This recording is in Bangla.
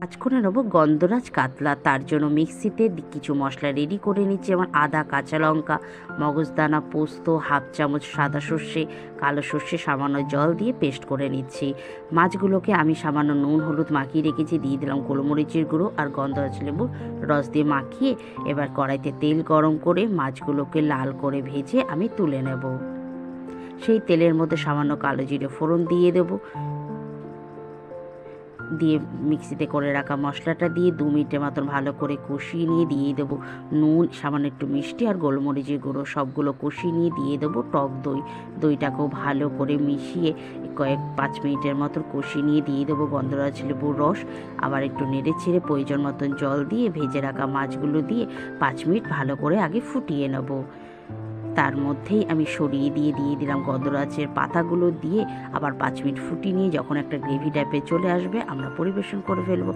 আজ করে নেবো গন্ধরাজ কাতলা। তার জন্য মিক্সিতে কিছু মশলা রেডি করে নিচ্ছি। যেমন আদা, কাঁচা লঙ্কা, মগজদানা, পোস্ত, হাফ চামচ সাদা সর্ষে, কালো সর্ষে, সামান্য জল দিয়ে পেস্ট করে নিচ্ছি। মাছগুলোকে আমি সামান্য নুন হলুদ মাখিয়ে রেখেছি, দিয়ে দিলাম গোলমরিচের গুঁড়ো আর গন্ধরাজ লেবুর রস দিয়ে মাখিয়ে এবার কড়াইতে তেল গরম করে মাছগুলোকে লাল করে ভেজে আমি তুলে নেব। সেই তেলের মধ্যে সামান্য কালো জিরে ফোড়ন দিয়ে দেবো, দিয়ে মিক্সিতে করে রাখা মশলাটা দিয়ে 2 মিনিটের মতন ভালো করে কষিয়ে নিয়ে দিয়ে দেবো নুন, সামান্য একটু মিষ্টি আর গোলমরিচের গুঁড়ো, সবগুলো কষিয়ে নিয়ে দিয়ে দেবো টক দই। দইটাকেও ভালো করে মিশিয়ে 5 মিনিটের মতন কষিয়ে নিয়ে দিয়ে দেবো গন্ধরাজ লেবুর রস। আবার একটু নেড়ে ছেড়ে প্রয়োজন মতন জল দিয়ে ভেজে রাখা মাছগুলো দিয়ে 5 মিনিট ভালো করে আগে ফুটিয়ে নেব। তার মধ্যেই আমি সরিয়ে দিয়ে দিলাম গন্ধরাজের পাতাগুলো, দিয়ে আবার 5 মিনিট ফুটিয়ে নিয়ে যখন একটা গ্রেভি টাইপের চলে আসবে আমরা পরিবেশন করে ফেলবো।